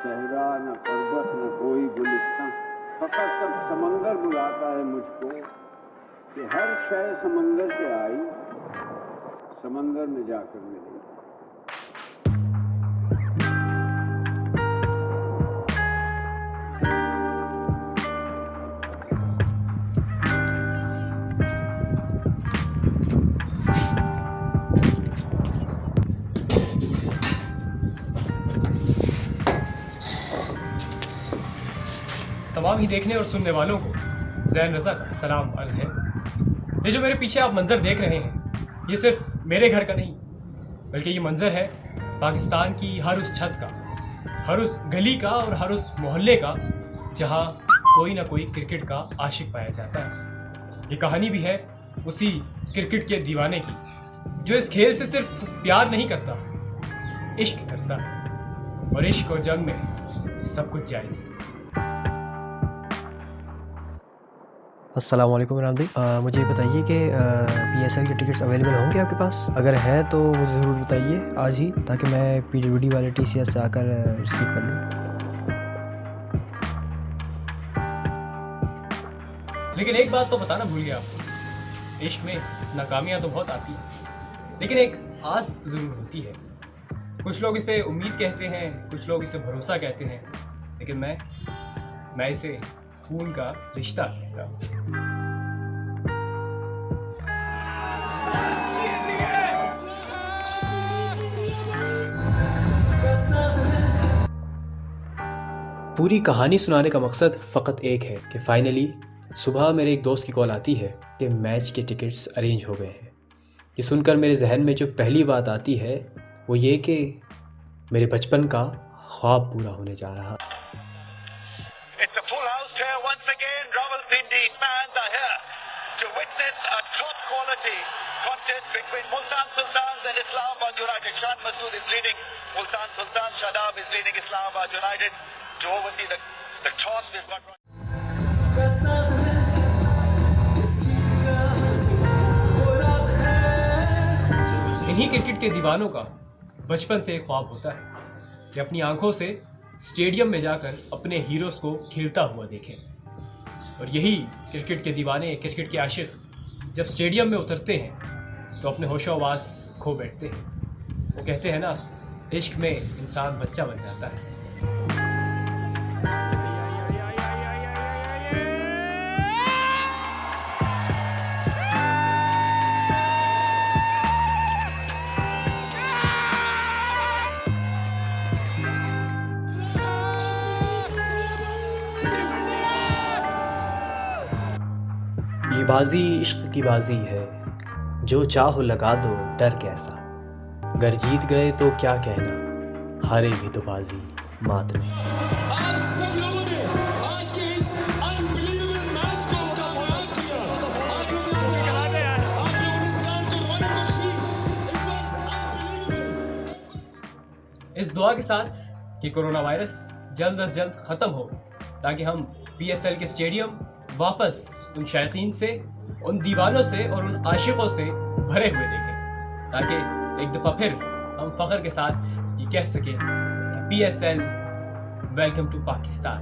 सहरा, न पर्वत, न कोई गुलिस्तां। फकत तब समंदर बुलाता है मुझको कि हर शय समंदर से आई, समंदर में जाकर मिलेगी। तमाम ही देखने और सुनने वालों को ज़ैन रज़ा का सलाम अर्ज़ है। ये जो मेरे पीछे आप मंज़र देख रहे हैं, ये सिर्फ मेरे घर का नहीं, बल्कि ये मंज़र है पाकिस्तान की हर उस छत का, हर उस गली का और हर उस मोहल्ले का जहाँ कोई ना कोई क्रिकेट का आशिक पाया जाता है। ये कहानी भी है उसी क्रिकेट के दीवाने की, जो इस खेल से सिर्फ प्यार नहीं करता, इश्क करता है। और इश्क और जंग में सब कुछ जायज़ है। अस्सलाम वालेकुम इमरान भाई, मुझे बताइए कि PSL के टिकट्स अवेलेबल होंगे आपके पास? अगर है तो मुझे ज़रूर बताइए आज ही, ताकि मैं PWD वाले TCS से आकर रिसीव कर लूँ। लेकिन एक बात तो बताना भूल गया आपको, इश्क में नाकामियाँ तो बहुत आती हैं, लेकिन एक आस ज़रूर होती है। कुछ लोग इसे उम्मीद कहते हैं, कुछ लोग इसे भरोसा कहते हैं, लेकिन मैं इसे खून का रिश्ता कहता हूँ। पूरी कहानी सुनाने का मकसद फ़कत एक है कि फाइनली सुबह मेरे एक दोस्त की कॉल आती है कि मैच के टिकट्स अरेंज हो गए हैं। ये सुनकर मेरे जहन में जो पहली बात आती है वो ये कि मेरे बचपन का ख्वाब पूरा होने जा रहा। It's a full house here once again. Rawalpindi fans are here to witness a top quality contest between Multan Sultans and Islamabad United. Shad Masood is leading Multan Sultans. Shadab is leading Islamabad United. To oversee the toss, we've got. इन्हीं cricket के दीवानों का बचपन से एक ख्वाब होता है कि अपनी आंखों से स्टेडियम में जाकर अपने हीरोज़ को खेलता हुआ देखें। और यही क्रिकेट के दीवाने, क्रिकेट के आशिक जब स्टेडियम में उतरते हैं तो अपने होशो हवास खो बैठते हैं। वो कहते हैं ना, इश्क में इंसान बच्चा बन जाता है। ये बाजी इश्क की बाजी है, जो चाहो लगा दो डर कैसा। अगर जीत गए तो क्या कहना, हारे भी तो बाजी मात नहीं। आज सब लोगों ने आज के इस अनबिलीवेबल मैच को कमाल किया। आप लोगों ने इस ग्राउंड को रोने बख्शी। It was unbelievable। इस दुआ के साथ कि कोरोना वायरस जल्द अज जल्द ख़त्म हो, ताकि हम PSL के स्टेडियम वापस उन शायकीन से, उन दीवानों से और उन आशिकों से भरे हुए देखें, ताकि एक दफ़ा फिर हम फ़ख्र के साथ ये कह सकें कि PSL वेलकम टू पाकिस्तान।